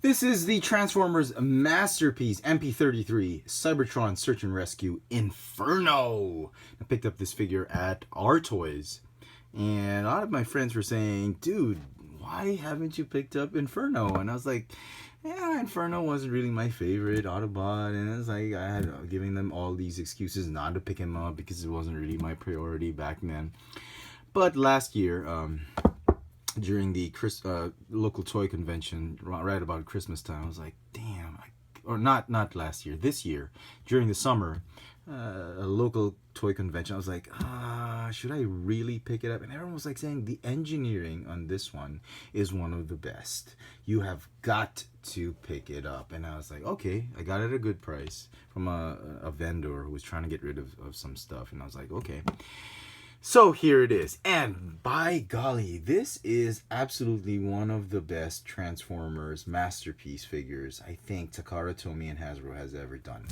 This is the Transformers Masterpiece MP33 Cybertron Search and Rescue Inferno. I picked up this figure at our Toys, and a lot of my friends were saying, dude, why haven't you picked up Inferno? And I was like, yeah, Inferno wasn't really my favorite Autobot, and it was like I had giving them all these excuses not to pick him up because it wasn't really my priority back then. But last year, during the local toy convention, right about Christmas time, I was like, damn, or not last year, this year, during the summer, a local toy convention, I was like, should I really pick it up? And everyone was like saying the engineering on this one is one of the best. You have got to pick it up. And I was like, okay, I got it at a good price from a vendor who was trying to get rid of some stuff. And I was like, okay. So here it is, and by golly, this is absolutely one of the best Transformers Masterpiece figures I think Takara, Tomy, and Hasbro has ever done.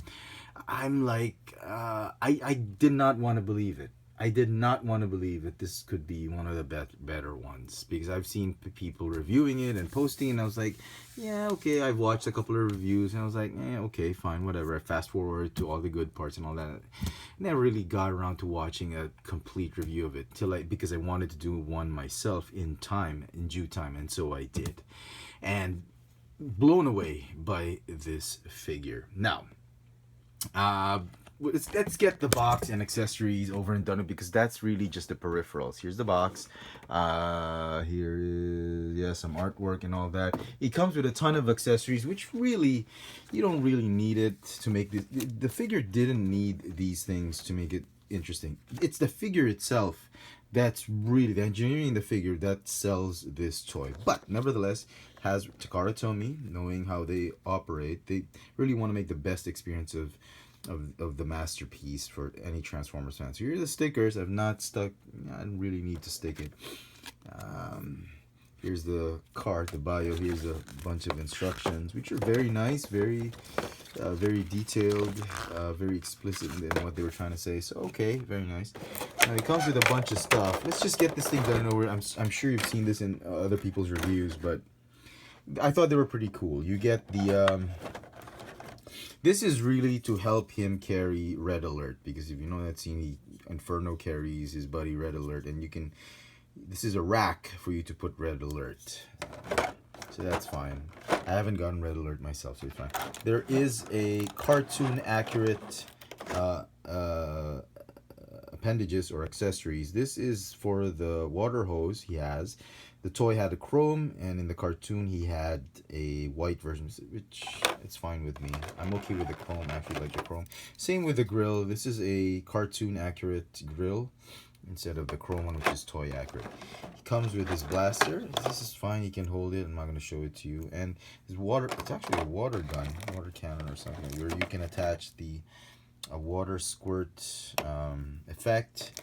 I'm like, I did not want to believe it. I did not want to believe that this could be one of the better ones, because I've seen people reviewing it and posting, and I was like, yeah, okay, I've watched a couple of reviews, and I was like, okay, fine, whatever. I fast forward to all the good parts and all that. Never really got around to watching a complete review of it because I wanted to do one myself in due time, and so I did. And blown away by this figure. Now, let's get the box and accessories over and done with, because that's really just the peripherals. Here's the box. Here is some artwork and all that. It comes with a ton of accessories, which really, you don't really need it to make this. The figure didn't need these things to make it interesting. It's the figure itself that's really the engineering, the figure that sells this toy. But nevertheless, has Takara, Tomy, knowing how they operate, they really want to make the best experience of the Masterpiece for any Transformers fans. So here are the stickers. I've not stuck, I don't really need to stick it. Here's the card, the bio. Here's a bunch of instructions, which are very nice, very detailed, very explicit in what they were trying to say. So okay, very nice. Now it comes with a bunch of stuff. Let's just get this thing done over. I'm sure you've seen this in other people's reviews, but I thought they were pretty cool. You get the this is really to help him carry Red Alert, because if you know that scene, Inferno carries his buddy Red Alert, and you can, this is a rack for you to put Red Alert. So that's fine. I haven't gotten Red Alert myself, so it's fine. There is a cartoon accurate appendages or accessories. This is for the water hose he has. The toy had a chrome, and in the cartoon he had a white version, which it's fine with me. I'm okay with the chrome. I actually like the chrome. Same with the grill. This is a cartoon accurate grill instead of the chrome one, which is toy accurate. He comes with his blaster. This is fine. He can hold it. I'm not going to show it to you. And his water, it's actually a water gun, water cannon or something, where you can attach a water squirt effect.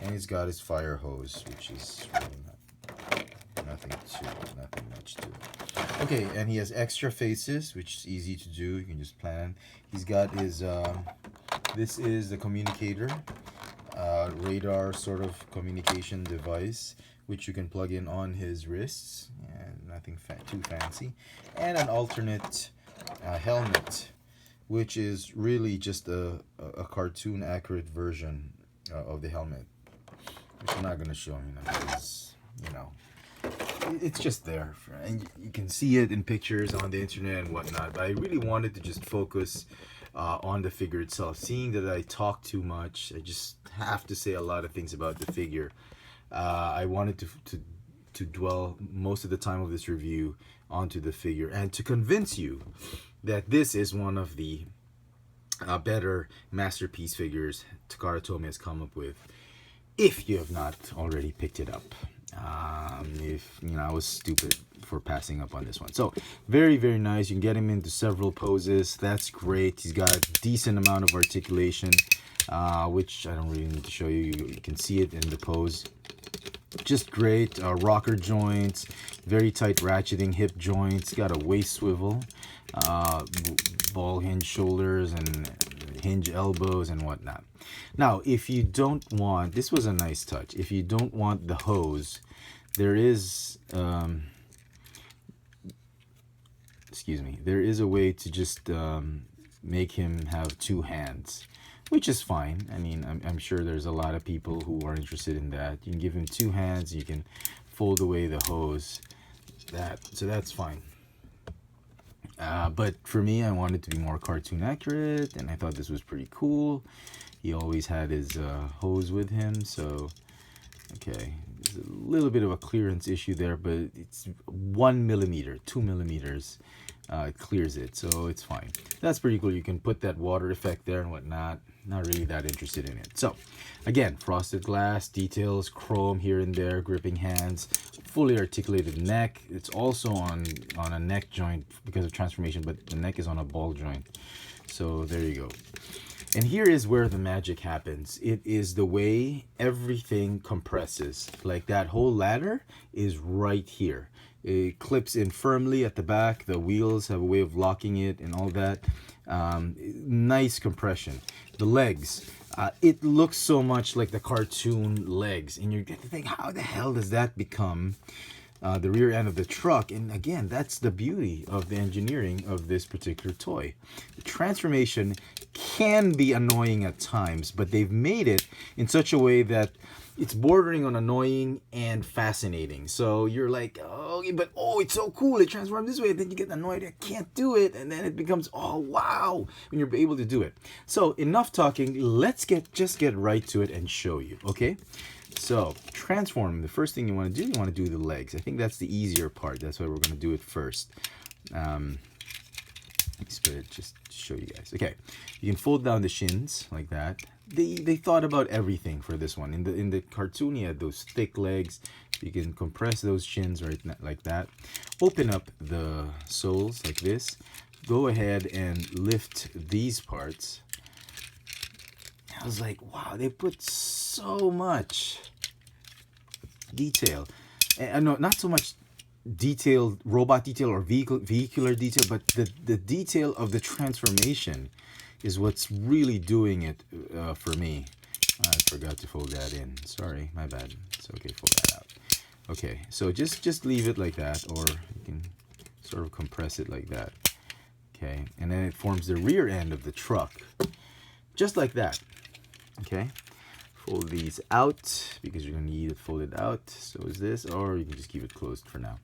And he's got his fire hose, which is really nothing much to it. Okay, and he has extra faces, which is easy to do. You can just plan. He's got his this is the communicator, radar sort of communication device, which you can plug in on his wrists, and nothing too fancy. And an alternate helmet, which is really just a cartoon accurate version of the helmet, which I'm not going to show you now, because, you know, it's just there, and you can see it in pictures on the internet and whatnot. But I really wanted to just focus on the figure itself. Seeing that I talk too much, I just have to say a lot of things about the figure. I wanted to dwell most of the time of this review onto the figure, and to convince you that this is one of the better Masterpiece figures Takara Tomy has come up with, if you have not already picked it up. If you know, I was stupid for passing up on this one. So very nice. You can get him into several poses. That's great. He's got a decent amount of articulation, which I don't really need to show you. You can see it in the pose. Just great. Rocker joints, very tight ratcheting hip joints. Got a waist swivel, ball hinge shoulders, and hinge elbows and whatnot. Now, if you don't want, this was a nice touch. If you don't want the hose, there is excuse me, there is a way to just make him have two hands, which is fine. I mean, I'm sure there's a lot of people who are interested in that. You can give him two hands, you can fold away the hose, so that's fine. But for me, I wanted to be more cartoon accurate, and I thought this was pretty cool. He always had his hose with him, so okay, there's a little bit of a clearance issue there, but it's 1 millimeter, 2 millimeters. It clears it, so it's fine. That's pretty cool. You can put that water effect there and whatnot. Not really that interested in it. So again, frosted glass details, chrome here and there, gripping hands, fully articulated neck. It's also on a neck joint because of transformation, but the neck is on a ball joint. So there you go. And here is where the magic happens. It is the way everything compresses. Like that whole ladder is right here. It clips in firmly at the back. The wheels have a way of locking it and all that. Nice compression. The legs, it looks so much like the cartoon legs, and you get to think, how the hell does that become the rear end of the truck? And again, that's the beauty of the engineering of this particular toy. The transformation can be annoying at times, but they've made it in such a way that it's bordering on annoying and fascinating. So you're like, oh, but oh, it's so cool, it transformed this way. Then you get annoyed, I can't do it. And then it becomes, oh, wow, when you're able to do it. So enough talking, let's just get right to it and show you, okay? So transform, the first thing you want to do the legs. I think that's the easier part. That's why we're going to do it first. Just to show you guys. Okay, you can fold down the shins like that. They thought about everything for this one. In the cartoon, you had those thick legs. You can compress those shins right like that. Open up the soles like this. Go ahead and lift these parts. I was like, wow, they put so much detail. And no, not so much detailed robot detail or vehicular detail, but the detail of the transformation is what's really doing it for me. I forgot to fold that in. Sorry, my bad. It's okay, fold that out. Okay, so just leave it like that, or you can sort of compress it like that. Okay, and then it forms the rear end of the truck, just like that. Okay, fold these out because you're gonna need it folded out. So is this, or you can just keep it closed for now.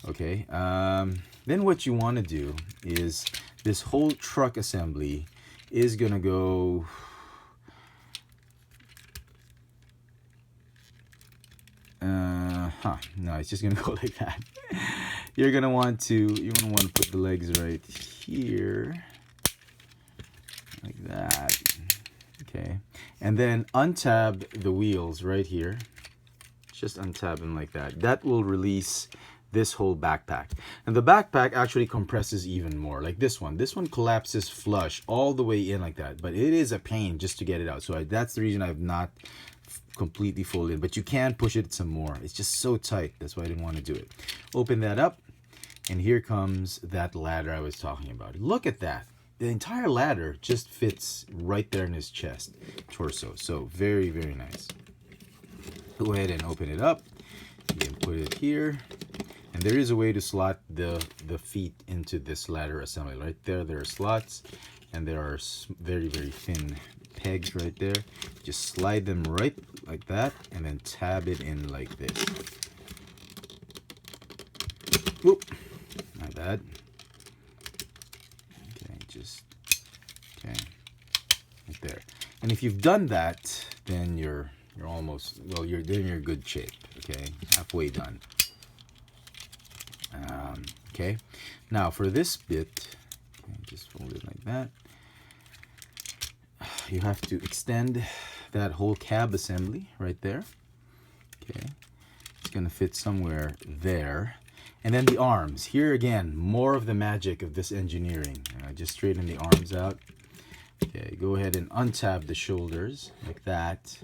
Okay, then what you want to do is this whole truck assembly is gonna go no, it's just gonna go like that. You're gonna want to put the legs right here like that. Okay, and then untab the wheels right here. Just untab them like that. That will release this whole backpack, and the backpack actually compresses even more. Like this one collapses flush all the way in like that, but it is a pain just to get it out. So that's the reason I've not completely folded, but you can push it some more. It's just so tight. That's why I didn't want to do it. Open that up, and here comes that ladder I was talking about. Look at that. The entire ladder just fits right there in his chest, torso. So very, very nice. Go ahead and open it up. You can put it here. And there is a way to slot the feet into this ladder assembly. Right there are slots, and there are very, very thin pegs right there. Just slide them right like that, and then tab it in like this. Whoop, my bad. Okay, right there. And if you've done that, then you're almost, well, you're in good shape. Okay, halfway done. Okay, now for this bit, okay, just fold it like that. You have to extend that whole cab assembly right there. Okay, it's gonna fit somewhere there. And then the arms. Here again, more of the magic of this engineering. Just straighten the arms out. Okay, go ahead and untab the shoulders like that.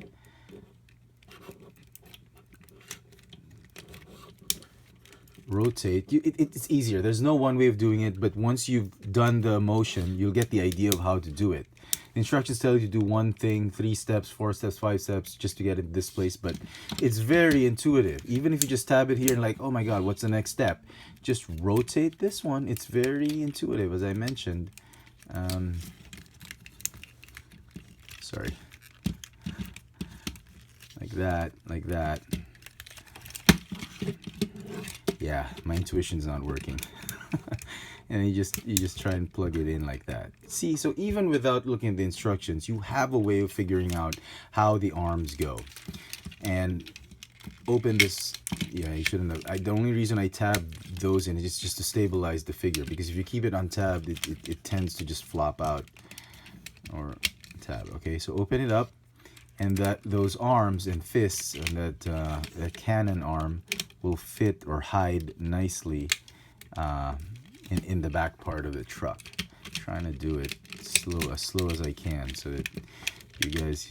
Rotate. It's easier. There's no one way of doing it, but once you've done the motion, you'll get the idea of how to do it. The instructions tell you to do one thing, 3 steps, 4 steps, 5 steps, just to get it this place, but it's very intuitive. Even if you just tab it here and like, oh my god, what's the next step? just rotate this one. It's very intuitive, as I mentioned. Sorry. Like that, like that. Yeah, my intuition's not working. And you just try and plug it in like that. See, so even without looking at the instructions, you have a way of figuring out how the arms go. And open this. Yeah, you shouldn't have. The only reason I tabbed those in is just to stabilize the figure, because if you keep it untabbed, it tends to just flop out. Or tab. Okay, so open it up, and those arms and fists and that cannon arm will fit or hide nicely in the back part of the truck. I'm trying to do it as slow as I can, so that you guys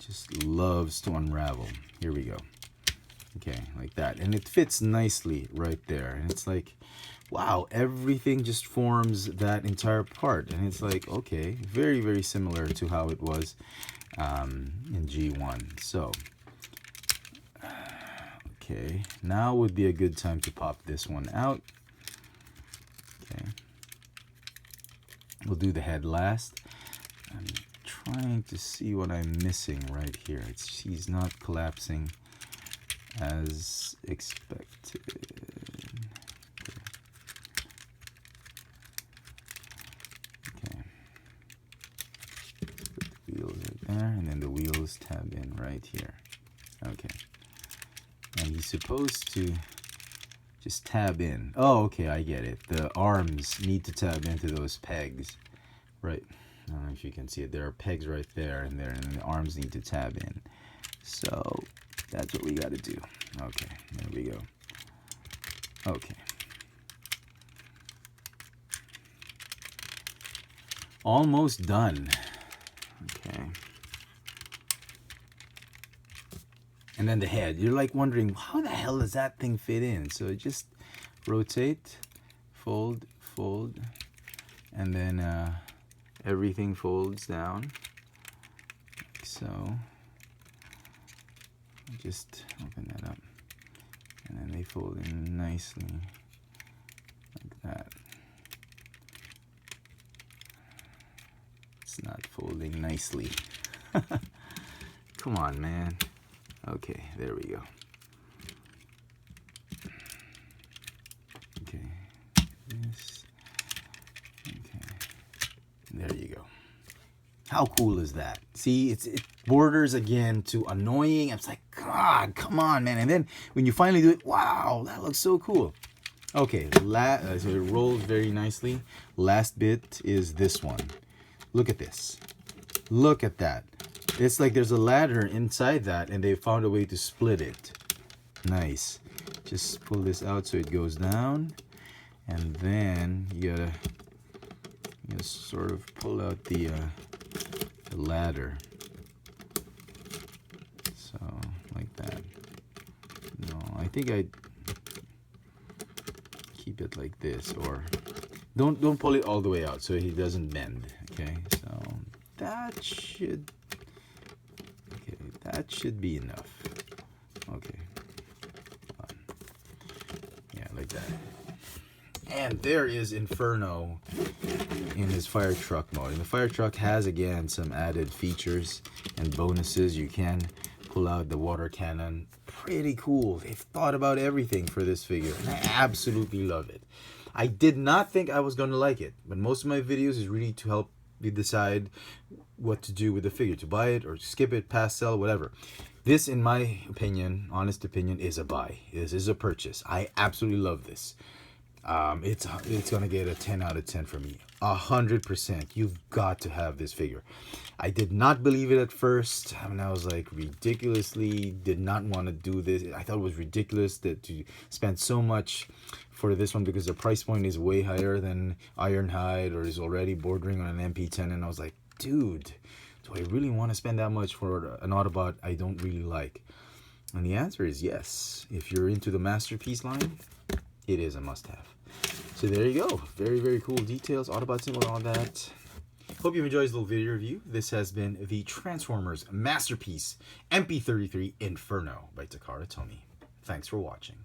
just loves to unravel. Here we go. Okay, like that, and it fits nicely right there, and it's like, wow, everything just forms that entire part, and it's like, okay, very, very similar to how it was in G1. So okay, now would be a good time to pop this one out. Okay, we'll do the head last. I'm trying to see what I'm missing right here. He's not collapsing as expected. Okay, put the wheels right there, and then the wheels tab in right here. Okay. And he's supposed to just tab in. Oh, okay, I get it. The arms need to tab into those pegs. Right. I don't know if you can see it. There are pegs right there and there, and the arms need to tab in. So that's what we got to do. Okay, there we go. Okay. Almost done. Okay. And then the head. You're like wondering, how the hell does that thing fit in? So just rotate, fold, fold, and then everything folds down. Like so. Just open that up. And then they fold in nicely. Like that. It's not folding nicely. Come on, man. Okay, there we go. Okay, this. Okay, there you go. How cool is that? See, it borders again to annoying. It's like, God, come on, man. And then when you finally do it, wow, that looks so cool. Okay, so it rolls very nicely. Last bit is this one. Look at this. Look at that. It's like there's a ladder inside that, and they found a way to split it. Nice. Just pull this out so it goes down, and then you gotta sort of pull out the ladder. So like that. No, I think I keep it like this, or don't pull it all the way out so he doesn't bend. Okay, so that should. That should be enough. Okay. Yeah, like that. And there is Inferno in his fire truck mode. And the fire truck has, again, some added features and bonuses. You can pull out the water cannon. Pretty cool. They've thought about everything for this figure, and I absolutely love it. I did not think I was going to like it, but most of my videos is really to help you decide what to do with the figure, to buy it or skip it, pass, sell, whatever. This, in my opinion, honest opinion, is a buy. This is a purchase. I absolutely love this. It's gonna get a 10 out of 10 for me. 100%. You've got to have this figure. I did not believe it at first. I mean, I was like ridiculously did not want to do this. I thought it was ridiculous that to spend so much for this one, because the price point is way higher than Ironhide, or is already bordering on an MP10, and I was like, dude, do I really want to spend that much for an Autobot I don't really like? And the answer is yes. If you're into the Masterpiece line, it is a must-have. So there you go. Very, very cool details, Autobot symbol, all that. Hope you enjoyed this little video review. This has been the Transformers Masterpiece MP33 Inferno by Takara Chefatron. Thanks for watching.